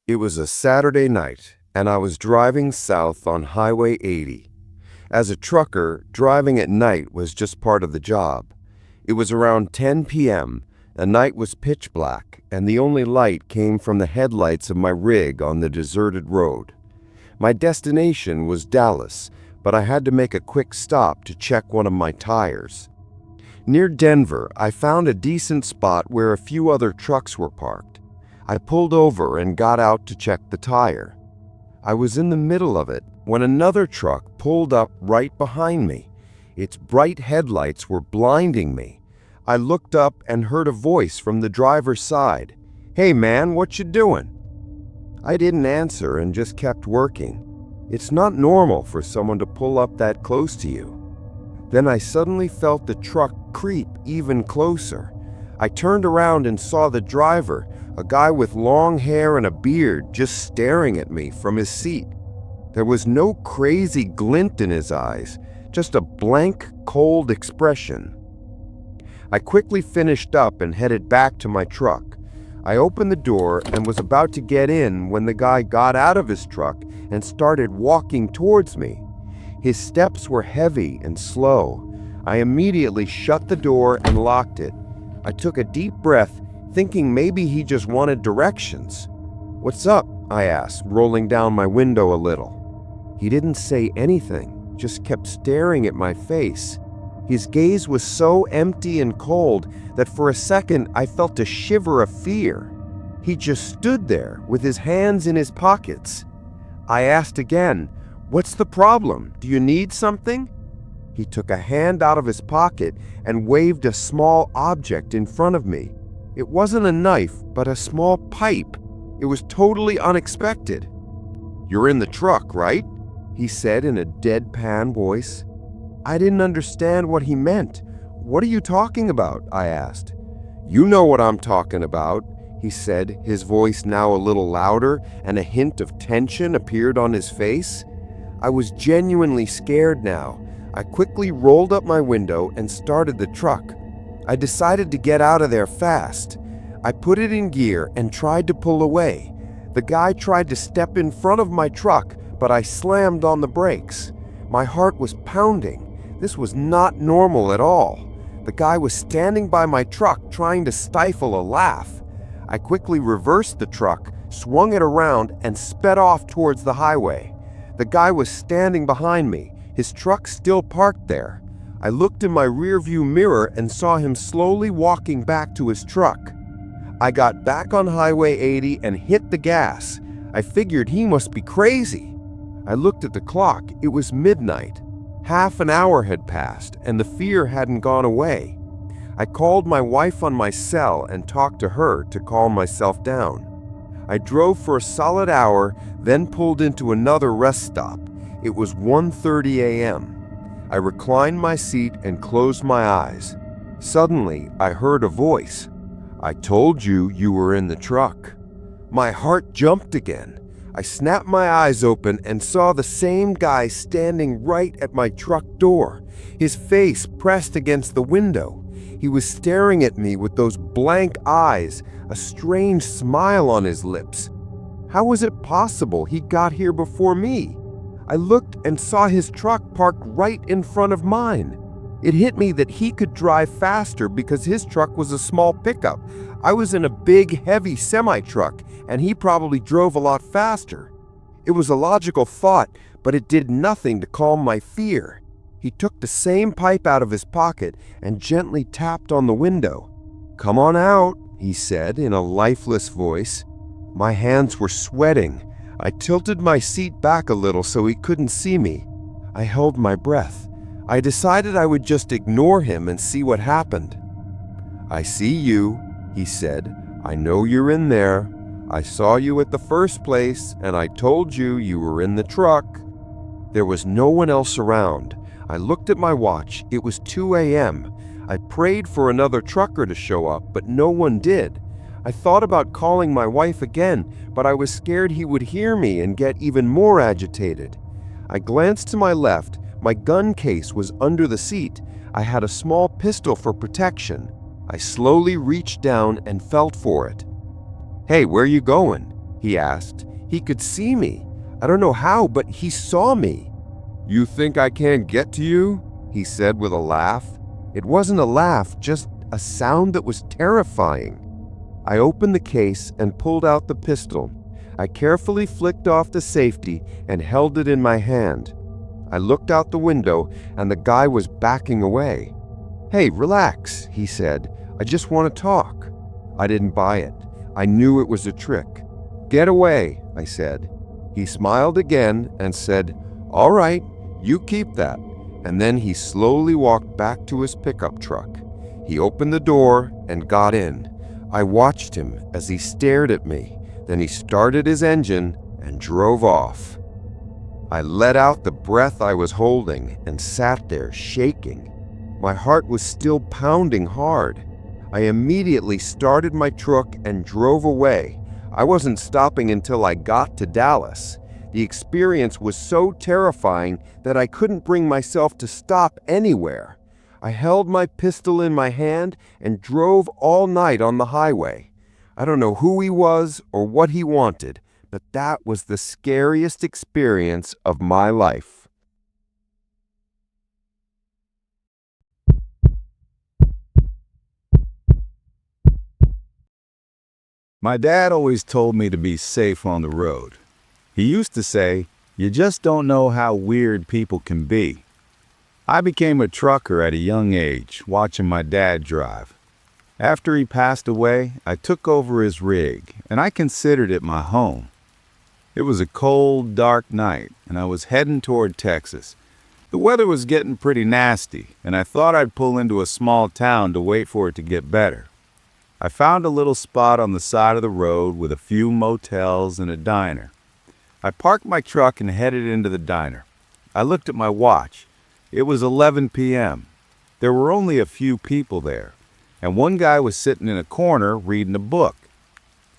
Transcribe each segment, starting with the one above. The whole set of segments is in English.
It was a Saturday night, and I was driving south on Highway 80. As a trucker, driving at night was just part of the job. It was around 10 p.m., the night was pitch black, and the only light came from the headlights of my rig on the deserted road. My destination was Dallas, but I had to make a quick stop to check one of my tires. Near Denver, I found a decent spot where a few other trucks were parked. I pulled over and got out to check the tire. I was in the middle of it when another truck pulled up right behind me. Its bright headlights were blinding me. I looked up and heard a voice from the driver's side. "Hey man, what you doing?" I didn't answer and just kept working. It's not normal for someone to pull up that close to you. Then I suddenly felt the truck creep even closer. I turned around and saw the driver, a guy with long hair and a beard, just staring at me from his seat. There was no crazy glint in his eyes, just a blank, cold expression. I quickly finished up and headed back to my truck. I opened the door and was about to get in when the guy got out of his truck and started walking towards me. His steps were heavy and slow. I immediately shut the door and locked it. I took a deep breath, thinking maybe he just wanted directions. "What's up?" I asked, rolling down my window a little. He didn't say anything, just kept staring at my face. His gaze was so empty and cold that for a second I felt a shiver of fear. He just stood there with his hands in his pockets. I asked again, "What's the problem? Do you need something?" He took a hand out of his pocket and waved a small object in front of me. It wasn't a knife, but a small pipe. It was totally unexpected. "You're in the truck, right?" he said in a deadpan voice. I didn't understand what he meant. "What are you talking about?" I asked. "You know what I'm talking about," he said, his voice now a little louder, and a hint of tension appeared on his face. I was genuinely scared now. I quickly rolled up my window and started the truck. I decided to get out of there fast. I put it in gear and tried to pull away. The guy tried to step in front of my truck, but I slammed on the brakes. My heart was pounding. This was not normal at all. The guy was standing by my truck trying to stifle a laugh. I quickly reversed the truck, swung it around, and sped off towards the highway. The guy was standing behind me, his truck still parked there. I looked in my rearview mirror and saw him slowly walking back to his truck. I got back on Highway 80 and hit the gas. I figured he must be crazy. I looked at the clock. It was midnight. Half an hour had passed, and the fear hadn't gone away. I called my wife on my cell and talked to her to calm myself down. I drove for a solid hour, then pulled into another rest stop. It was 1:30 a.m. I reclined my seat and closed my eyes. Suddenly, I heard a voice. "I told you you were in the truck." My heart jumped again. I snapped my eyes open and saw the same guy standing right at my truck door, his face pressed against the window. He was staring at me with those blank eyes, a strange smile on his lips. How was it possible he got here before me? I looked and saw his truck parked right in front of mine. It hit me that he could drive faster because his truck was a small pickup. I was in a big, heavy semi-truck, and he probably drove a lot faster. It was a logical thought, but it did nothing to calm my fear. He took the same pipe out of his pocket and gently tapped on the window. "Come on out," he said in a lifeless voice. My hands were sweating. I tilted my seat back a little so he couldn't see me. I held my breath. I decided I would just ignore him and see what happened. "I see you," he said. "I know you're in there. I saw you at the first place, and I told you you were in the truck." There was no one else around. I looked at my watch. It was 2 a.m. I prayed for another trucker to show up, but no one did. I thought about calling my wife again, but I was scared he would hear me and get even more agitated. I glanced to my left. My gun case was under the seat. I had a small pistol for protection. I slowly reached down and felt for it. "Hey, where you going?" he asked. He could see me. I don't know how, but he saw me. You think I can't get to you? He said with a laugh. It wasn't a laugh, just a sound that was terrifying. I opened the case and pulled out the pistol. I carefully flicked off the safety and held it in my hand. I looked out the window and the guy was backing away. Hey, relax, he said. I just want to talk. I didn't buy it. I knew it was a trick. Get away, I said. He smiled again and said, All right, you keep that. And then he slowly walked back to his pickup truck. He opened the door and got in. I watched him as he stared at me. Then he started his engine and drove off. I let out the breath I was holding and sat there shaking. My heart was still pounding hard. I immediately started my truck and drove away. I wasn't stopping until I got to Dallas. The experience was so terrifying that I couldn't bring myself to stop anywhere. I held my pistol in my hand and drove all night on the highway. I don't know who he was or what he wanted, but that was the scariest experience of my life. My dad always told me to be safe on the road. He used to say, you just don't know how weird people can be. I became a trucker at a young age, watching my dad drive. After he passed away, I took over his rig, and I considered it my home. It was a cold, dark night, and I was heading toward Texas. The weather was getting pretty nasty, and I thought I'd pull into a small town to wait for it to get better. I found a little spot on the side of the road with a few motels and a diner. I parked my truck and headed into the diner. I looked at my watch. It was 11 p.m. There were only a few people there, and one guy was sitting in a corner reading a book.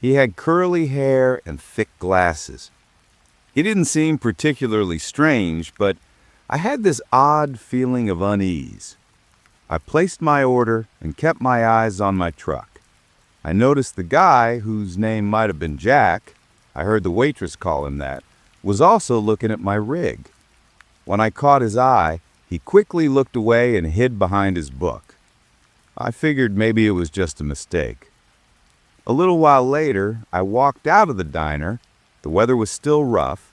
He had curly hair and thick glasses. He didn't seem particularly strange, but I had this odd feeling of unease. I placed my order and kept my eyes on my truck. I noticed the guy, whose name might have been Jack, I heard the waitress call him that, was also looking at my rig. When I caught his eye, he quickly looked away and hid behind his book. I figured maybe it was just a mistake. A little while later, I walked out of the diner. The weather was still rough.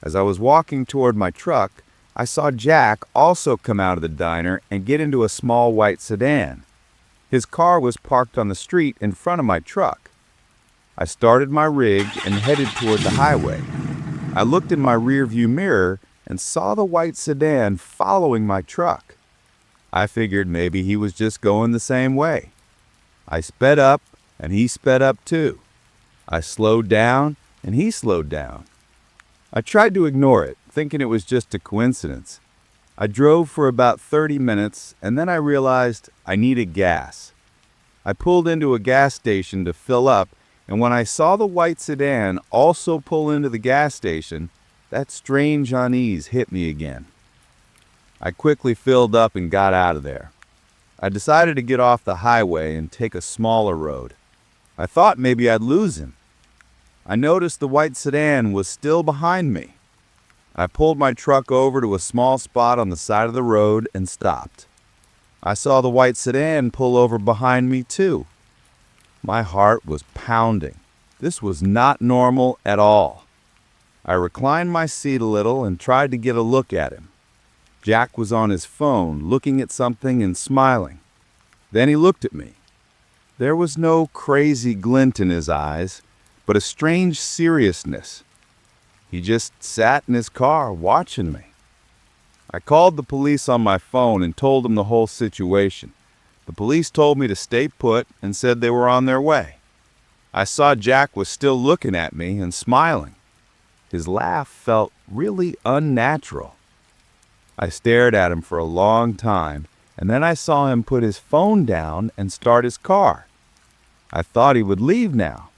As I was walking toward my truck, I saw Jack also come out of the diner and get into a small white sedan. His car was parked on the street in front of my truck. I started my rig and headed toward the highway. I looked in my rearview mirror and saw the white sedan following my truck. I figured maybe he was just going the same way. I sped up and he sped up too. I slowed down and he slowed down. I tried to ignore it, thinking it was just a coincidence. I drove for about 30 minutes and then I realized I needed gas. I pulled into a gas station to fill up, and when I saw the white sedan also pull into the gas station, that strange unease hit me again. I quickly filled up and got out of there. I decided to get off the highway and take a smaller road. I thought maybe I'd lose him. I noticed the white sedan was still behind me. I pulled my truck over to a small spot on the side of the road and stopped. I saw the white sedan pull over behind me too. My heart was pounding. This was not normal at all. I reclined my seat a little and tried to get a look at him. Jack was on his phone, looking at something and smiling. Then he looked at me. There was no crazy glint in his eyes, but a strange seriousness. He just sat in his car watching me. I called the police on my phone and told them the whole situation. The police told me to stay put and said they were on their way. I saw Jack was still looking at me and smiling. His laugh felt really unnatural. I stared at him for a long time, and then I saw him put his phone down and start his car. I thought he would leave now,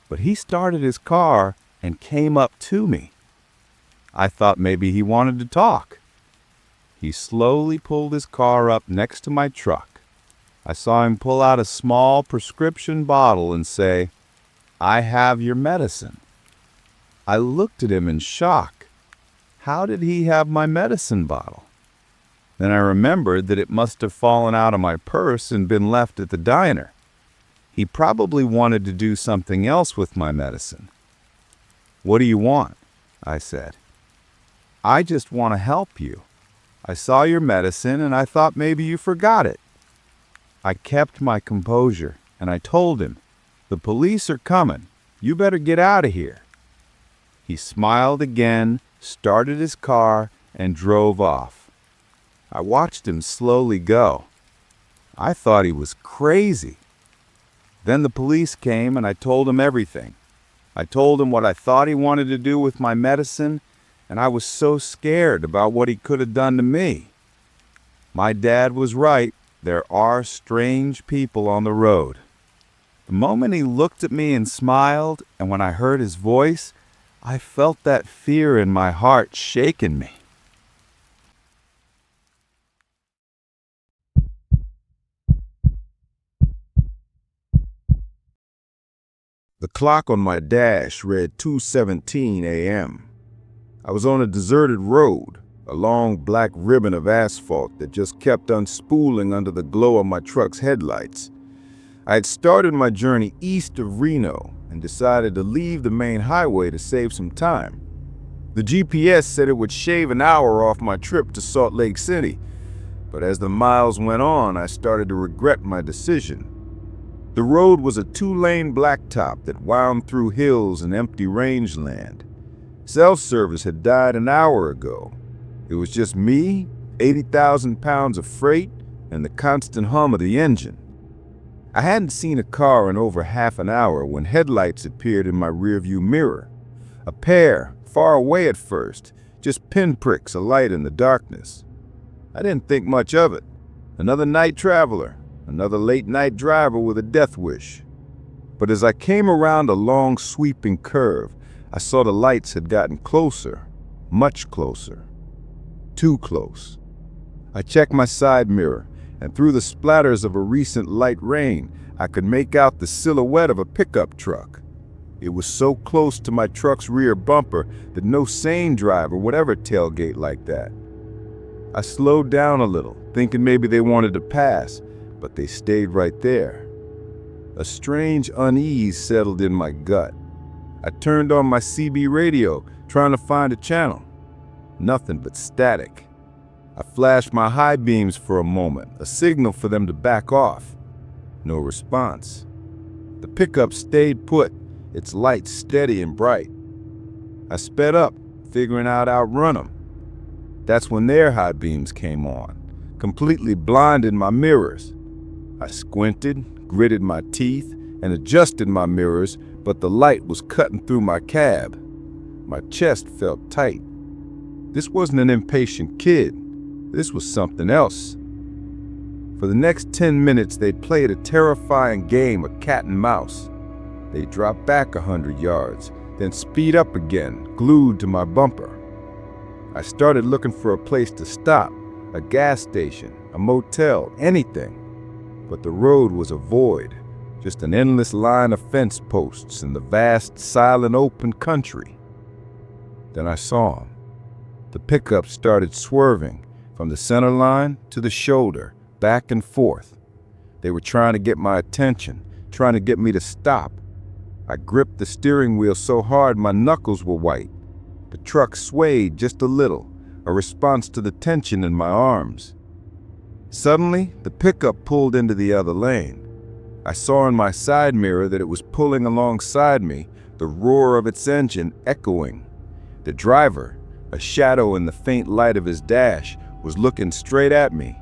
but he started his car and came up to me. I thought maybe he wanted to talk. He slowly pulled his car up next to my truck. I saw him pull out a small prescription bottle and say, "I have your medicine." I looked at him in shock. How did he have my medicine bottle? Then I remembered that it must have fallen out of my purse and been left at the diner. He probably wanted to do something else with my medicine. "What do you want?" I said. "I just want to help you. I saw your medicine and I thought maybe you forgot it." I kept my composure and I told him, "The police are coming. You better get out of here." He smiled again, started his car, and drove off. I watched him slowly go. I thought he was crazy. Then the police came and I told him everything. I told him what I thought he wanted to do with my medicine, and I was so scared about what he could have done to me. My dad was right. There are strange people on the road. The moment he looked at me and smiled, and when I heard his voice, I felt that fear in my heart shaking me. The clock on my dash read 2:17 a.m. I was on a deserted road, a long black ribbon of asphalt that just kept unspooling under the glow of my truck's headlights. I had started my journey east of Reno and decided to leave the main highway to save some time. The GPS said it would shave an hour off my trip to Salt Lake City, but as the miles went on, I started to regret my decision. The road was a 2-lane blacktop that wound through hills and empty rangeland. Cell service had died an hour ago. It was just me, 80,000 pounds of freight, and the constant hum of the engine. I hadn't seen a car in over half an hour when headlights appeared in my rearview mirror. A pair, far away at first, just pinpricks alight in the darkness. I didn't think much of it. Another night traveler. Another late-night driver with a death wish. But as I came around a long, sweeping curve, I saw the lights had gotten closer, much closer. Too close. I checked my side mirror, and through the splatters of a recent light rain, I could make out the silhouette of a pickup truck. It was so close to my truck's rear bumper that no sane driver would ever tailgate like that. I slowed down a little, thinking maybe they wanted to pass, but they stayed right there. A strange unease settled in my gut. I turned on my CB radio, trying to find a channel. Nothing but static. I flashed my high beams for a moment, a signal for them to back off. No response. The pickup stayed put, its lights steady and bright. I sped up, figuring out how to outrun them. That's when their high beams came on, completely blinded my mirrors. I squinted, gritted my teeth, and adjusted my mirrors, but the light was cutting through my cab. My chest felt tight. This wasn't an impatient kid. This was something else. For the next 10 minutes, they played a terrifying game of cat and mouse. They dropped back 100 yards, then speed up again, glued to my bumper. I started looking for a place to stop, a gas station, a motel, anything. But the road was a void, just an endless line of fence posts in the vast, silent, open country. Then I saw him. The pickup started swerving from the center line to the shoulder, back and forth. They were trying to get my attention, trying to get me to stop. I gripped the steering wheel so hard my knuckles were white. The truck swayed just a little, a response to the tension in my arms. Suddenly, the pickup pulled into the other lane. I saw in my side mirror that it was pulling alongside me, the roar of its engine echoing. The driver, a shadow in the faint light of his dash, was looking straight at me.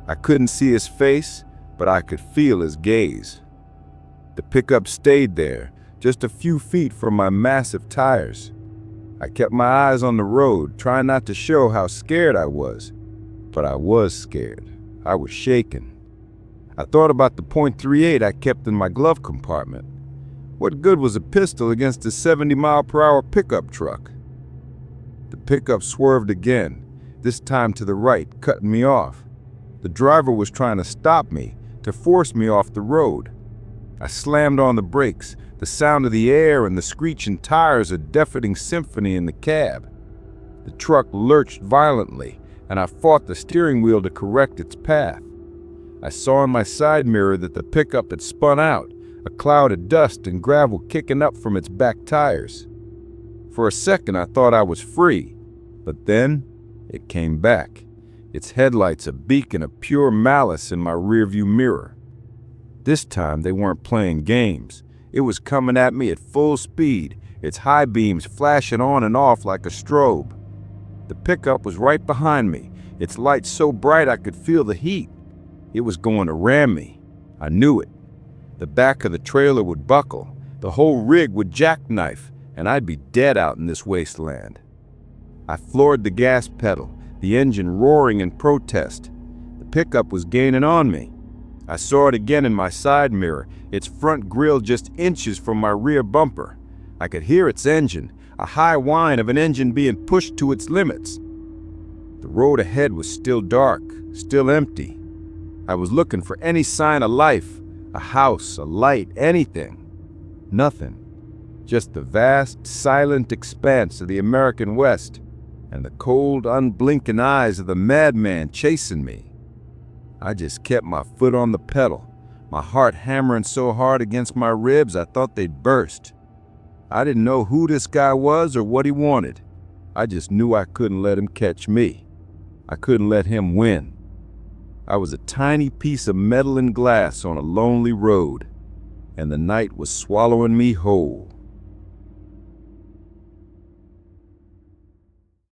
I couldn't see his face, but I could feel his gaze. The pickup stayed there, just a few feet from my massive tires. I kept my eyes on the road, trying not to show how scared I was. But I was scared. I was shaking. I thought about the .38 I kept in my glove compartment. What good was a pistol against a 70-mile-per-hour pickup truck? The pickup swerved again, this time to the right, cutting me off. The driver was trying to stop me, to force me off the road. I slammed on the brakes, The sound of the air and the screeching tires a deafening symphony in the cab. The truck lurched violently, and I fought the steering wheel to correct its path. I saw in my side mirror that the pickup had spun out, a cloud of dust and gravel kicking up from its back tires. For a second I thought I was free, but then it came back, its headlights a beacon of pure malice in my rearview mirror. This time they weren't playing games. It was coming at me at full speed, its high beams flashing on and off like a strobe. The pickup was right behind me, its lights so bright I could feel the heat. It was going to ram me. I knew it. The back of the trailer would buckle, the whole rig would jackknife, and I'd be dead out in this wasteland. I floored the gas pedal, the engine roaring in protest. The pickup was gaining on me. I saw it again in my side mirror, its front grille just inches from my rear bumper. I could hear its engine, a high whine of an engine being pushed to its limits. The road ahead was still dark, still empty. I was looking for any sign of life, a house, a light, anything. Nothing. Just the vast, silent expanse of the American West and the cold, unblinking eyes of the madman chasing me. I just kept my foot on the pedal, my heart hammering so hard against my ribs I thought they'd burst. I didn't know who this guy was or what he wanted. I just knew I couldn't let him catch me. I couldn't let him win. I was a tiny piece of metal and glass on a lonely road, and the night was swallowing me whole.